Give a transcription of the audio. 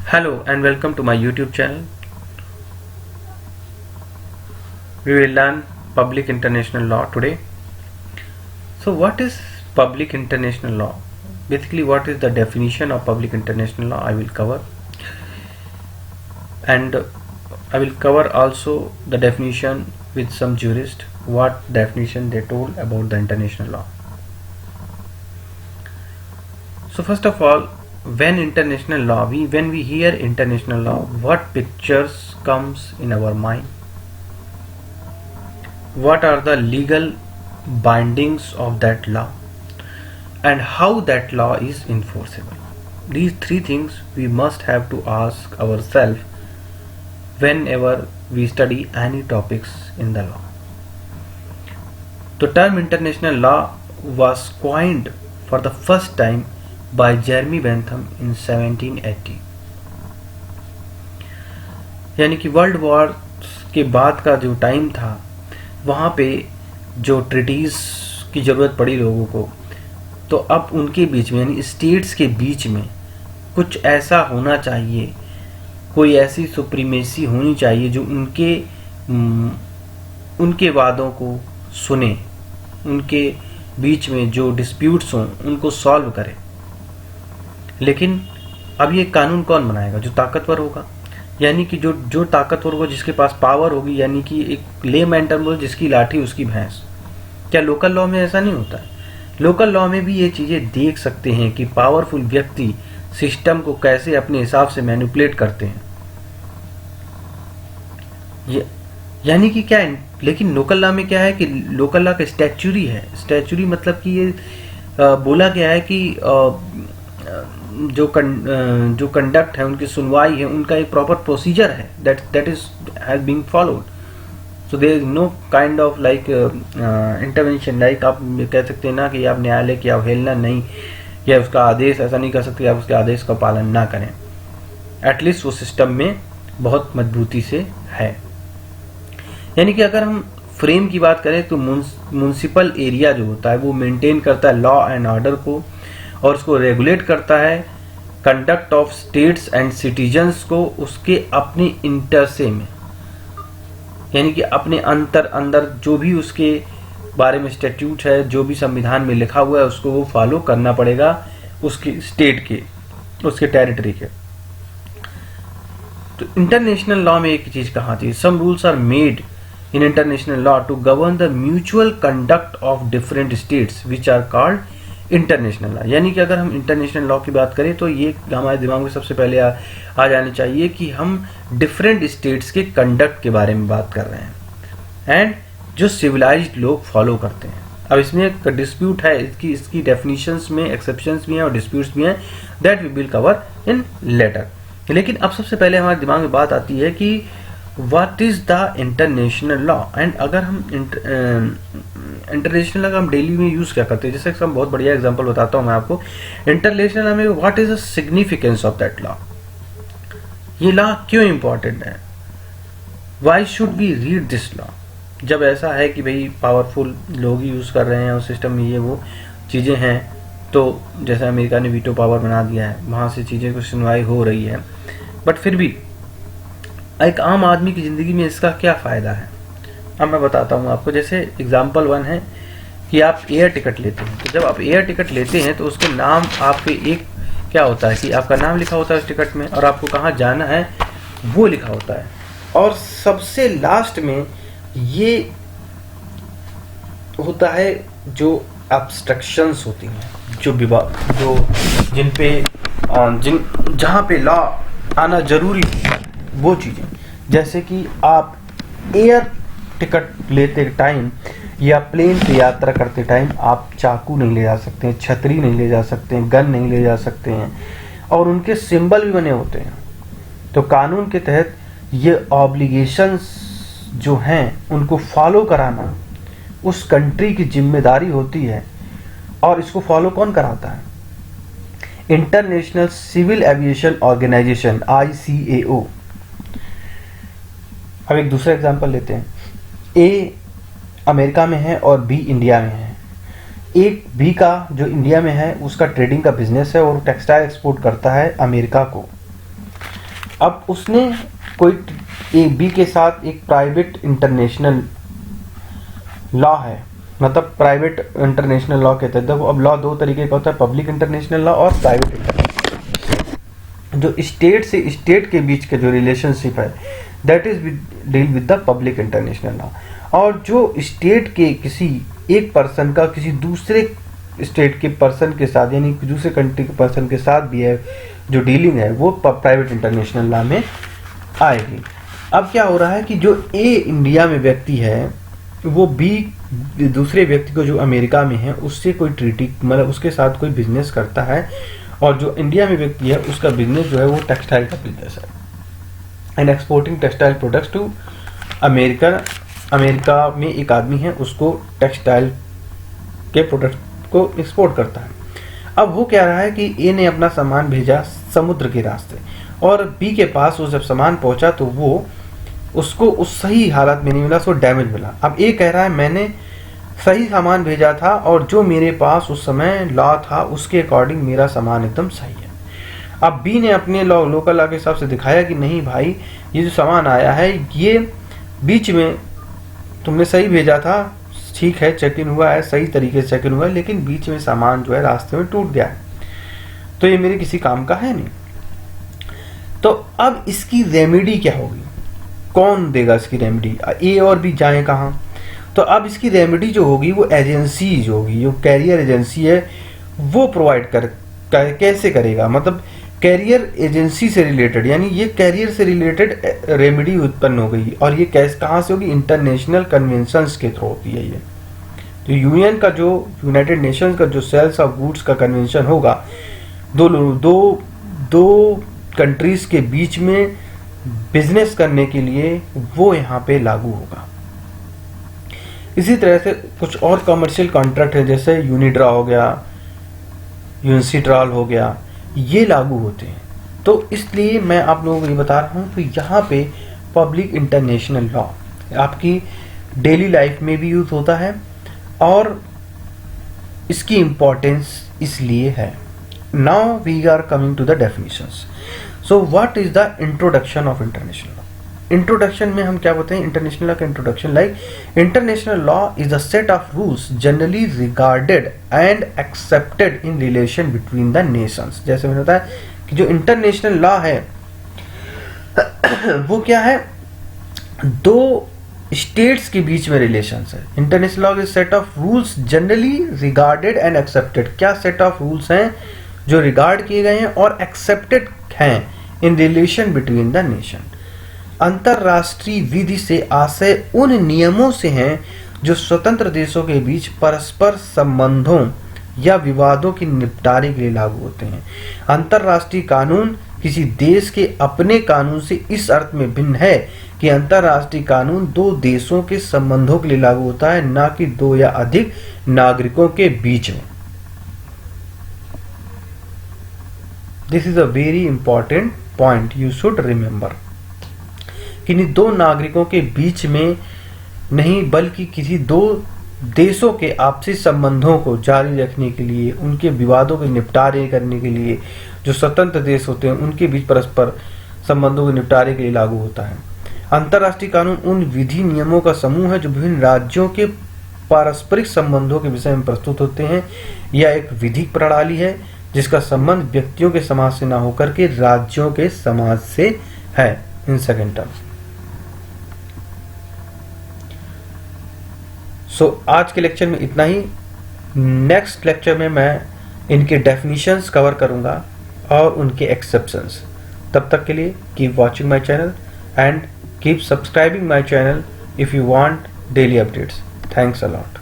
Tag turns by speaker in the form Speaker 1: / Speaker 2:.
Speaker 1: Hello and welcome to my YouTube channel. We will learn public international law today. So what is public international law? Basically, what is the definition of public international law I will cover, and I will cover also the definition with some jurist, what definition they told about the international law. So first of all, when we hear international law, what pictures comes in our mind? What are the legal bindings of that law, and how that law is enforceable? These three things we must have to ask ourselves whenever we study any topics in the law. The term international law was coined for the first time by Jeremy Bentham in 1780. यानी कि world war के बाद का जो time था, वहाँ पे जो ट्रीटीज की ज़रूरत पड़ी लोगों को, तो अब उनके बीच में यानी स्टेट्स के बीच में कुछ ऐसा होना चाहिए, कोई ऐसी सुप्रीमेसी होनी चाहिए जो उनके वादों को सुने, उनके बीच में जो डिस्प्यूट्स हों उनको सॉल्व करे। लेकिन अब ये कानून कौन बनाएगा? जो ताकतवर होगा, यानी कि जो ताकतवर होगा, जिसके पास पावर होगी, यानी कि एक लेमैन टर्म बोल, जिसकी लाठी उसकी भैंस। क्या लोकल लॉ में ऐसा नहीं होता है? लोकल लॉ में भी ये चीज़ें देख सकते हैं कि पावरफुल व्यक्ति सिस्टम को कैसे अपने हिसाब से मैनिपुलेट करते हैं। यानी कि क्या है, लेकिन लोकल लॉ में क्या है कि लोकल लॉ का स्टैच्यूरी है। स्टैच्यूरी मतलब कि ये बोला गया है कि जो कंडक्ट है, उनकी सुनवाई है, उनका एक प्रॉपर प्रोसीजर है, that is has being followed. So there is no kind of like intervention, like आप कह सकते हैं ना कि आप न्यायालय की अवहेलना नहीं, या उसका आदेश ऐसा नहीं कर सकते आप उसके आदेश का पालन ना करें। एटलीस्ट वो सिस्टम में बहुत मजबूती से है। यानी कि अगर हम फ्रेम की बात करें तो म्युनिसिपल एरिया जो होता है वो मेंटेन करता है लॉ एंड ऑर्डर को, और उसको रेगुलेट करता है conduct of states and citizens को उसके अपने इंटरसे में, यानी कि अपने अंदर जो भी उसके बारे में स्टैट्यूट है, जो भी संविधान में लिखा हुआ है, उसको वो फॉलो करना पड़ेगा उसके स्टेट के, उसके टेरिटरी के। तो इंटरनेशनल लॉ में एक चीज कहा थी, some rules are made in international law to govern the mutual conduct of different states which are called international law. यानी कि अगर हम इंटरनेशनल लॉ की बात करें तो ये हमारे दिमाग में सबसे पहले आ जानी चाहिए कि हम डिफरेंट स्टेट्स के कंडक्ट के बारे में बात कर रहे हैं, एंड जो सिविलाइज्ड लोग फॉलो करते हैं। अब इसमें एक डिस्प्यूट है, इसकी डेफिनेशंस में एक्सेप्शंस भी हैं और डिस्प्यूट्स भी हैं, that we will cover in later. लेकिन अब सबसे पहले हमारे दिमाग में बात आती है कि what is the international law, and अगर हम इंटरनेशनल लॉ का हम डेली में यूज क्या करते हैं। जैसे एक बहुत बढ़िया एग्जांपल बताता हूं मैं आपको। इंटरनेशनल लॉ में what is the significance of that law, ये लॉ क्यों इंपॉर्टेंट है, why should be read this law. जब ऐसा है कि भाई पावरफुल लोग ही यूज कर रहे हैं और सिस्टम में ये वो चीजें हैं, तो जैसे अमेरिका ने वीटो पावर बना दिया है, वहां से चीजें को सुनवाई हो रही है, बट फिर भी एक आम आदमी की जिंदगी में इसका क्या फायदा है, अब मैं बताता हूँ आपको। जैसे एग्जाम्पल 1 है कि आप एयर टिकट लेते हैं, तो जब आप एयर टिकट लेते हैं तो उसके नाम आपके एक क्या होता है कि आपका नाम लिखा होता है उस टिकट में, और आपको कहाँ जाना है वो लिखा होता है, और सबसे लास्ट में ये होता है जो ऑब्स्ट्रक्शंस होती हैं, जो विवाद, जहाँ पे लॉ आना जरूरी है, वो चीजें। जैसे कि आप एयर टिकट लेते टाइम या प्लेन पे यात्रा करते टाइम आप चाकू नहीं ले जा सकते हैं, छतरी नहीं ले जा सकते हैं, गन नहीं ले जा सकते हैं, और उनके सिंबल भी बने होते हैं। तो कानून के तहत ये ऑब्लिगेशंस जो हैं उनको फॉलो कराना उस कंट्री की जिम्मेदारी होती है, और इसको फॉलो कौन कराता है? International Civil Aviation Organization, ICAO। अब एक दूसरा एग्जांपल लेते हैं। ए अमेरिका में है और बी इंडिया में है। एक बी का जो इंडिया में है उसका ट्रेडिंग का बिजनेस है और टेक्सटाइल एक्सपोर्ट करता है अमेरिका को। अब उसने कोई ए बी के साथ एक प्राइवेट इंटरनेशनल लॉ है, मतलब प्राइवेट इंटरनेशनल लॉ कहते हैं। अब लॉ दो तरीके का होता है, पब्लिक इंटरनेशनल लॉ और प्राइवेट इंटरनेशनल। जो स्टेट से स्टेट के बीच का जो रिलेशनशिप है that is deal with the public international law. और जो स्टेट के किसी एक पर्सन का किसी दूसरे स्टेट के पर्सन के साथ यानी दूसरे कंट्री के पर्सन के साथ भी है जो डीलिंग है वो प्राइवेट इंटरनेशनल लॉ में आएगी। अब क्या हो रहा है कि जो ए इंडिया में व्यक्ति है वो बी दूसरे व्यक्ति को जो अमेरिका में है उससे कोई ट्रीटी मतलब उसके साथ कोई बिजनेस करता है, और जो इंडिया में व्यक्ति है उसका बिजनेस जो है वो टेक्सटाइल का बिजनेस है and exporting textile products to America में एक आदमी है उसको टेक्सटाइल के प्रोडक्ट को एक्सपोर्ट करता है। अब वो कह रहा है कि ए ने अपना सामान भेजा समुद्र के रास्ते और बी के पास वो जब सामान पहुंचा तो वो उसको उस सही हालत में नहीं मिला, उसको डैमेज मिला। अब ए कह रहा है मैंने सही सामान भेजा था और जो मेरे पास उस समय लॉ था उसके अकॉर्डिंग मेरा सामान एकदम सही है। अब बी ने अपने लोकल लॉ के हिसाब से दिखाया कि नहीं भाई ये जो सामान आया है ये बीच में तुमने सही भेजा था, ठीक है चेक इन हुआ है, सही तरीके से चेक इन हुआ है, लेकिन बीच में सामान जो है रास्ते में टूट गया है तो ये मेरे किसी काम का है नहीं। तो अब इसकी रेमेडी क्या होगी, कौन देगा इसकी रेमेडी, ए और बी जाए कहाँ। तो अब इसकी रेमेडी जो होगी वो एजेंसी जो होगी, जो कैरियर एजेंसी है वो प्रोवाइड कैसे करेगा, मतलब कैरियर एजेंसी से रिलेटेड यानी ये कैरियर से रिलेटेड रेमेडी उत्पन्न हो गई। और ये कैसे कहाँ से होगी, इंटरनेशनल कन्वेंशंस के थ्रू होती है ये। तो यूएन का जो यूनाइटेड नेशंस का जो सेल्स ऑफ गुड्स का कन्वेंशन होगा दो कंट्रीज के बीच में बिजनेस करने के लिए वो यहाँ पे लागू होगा। इसी तरह से कुछ और कमर्शियल कॉन्ट्रैक्ट है जैसे यूनिड्रा हो गया, यूनिसिट्रॉल हो गया, ये लागू होते हैं। तो इसलिए मैं आप लोगों को ये बता रहा हूँ तो यहाँ पे पब्लिक इंटरनेशनल लॉ आपकी डेली लाइफ में भी यूज होता है और इसकी इम्पोर्टेंस इसलिए है। Now we are coming to the definitions. So what is the introduction of international law. Introduction में हम क्या बोलते हैं, इंटरनेशनल लॉ का introduction like international law is a set of rules generally regarded and accepted in relation between the nations. जैसे मैंने बताया कि जो इंटरनेशनल लॉ है वो क्या है, दो स्टेट्स के बीच में रिलेशंस है। International law is set of rules generally regarded and accepted. क्या सेट ऑफ रूल्स हैं जो रिगार्ड किए गए हैं और एक्सेप्टेड हैं इन रिलेशन बिटवीन द नेशन। अंतरराष्ट्रीय विधि से आशय उन नियमों से हैं जो स्वतंत्र देशों के बीच परस्पर संबंधों या विवादों के निपटारे के लिए लागू होते हैं। अंतरराष्ट्रीय कानून किसी देश के अपने कानून से इस अर्थ में भिन्न है कि अंतरराष्ट्रीय कानून दो देशों के संबंधों के लिए लागू होता है, न कि दो या अधिक नागरिकों के बीच में। This is a very important point you should remember कि दो नागरिकों के बीच में नहीं बल्कि किसी दो देशों के आपसी संबंधों को जारी रखने के लिए, उनके विवादों के निपटारे करने के लिए जो स्वतंत्र देश होते हैं उनके बीच परस्पर संबंधों के निपटारे के लिए लागू होता है। अंतर्राष्ट्रीय कानून उन विधि नियमों का समूह है जो विभिन्न राज्यों के पारस्परिक संबंधों के विषय में प्रस्तुत होते हैं। यह एक विधिक प्रणाली है जिसका संबंध व्यक्तियों के समाज से न होकर के राज्यों के समाज से है। इन सेकेंड टर्म आज के लेक्चर में इतना ही। नेक्स्ट लेक्चर में मैं इनके डेफिनेशंस कवर करूंगा और उनके एक्सेप्शंस। तब तक के लिए keep watching my channel and keep subscribing my channel if you want daily updates. Thanks a lot.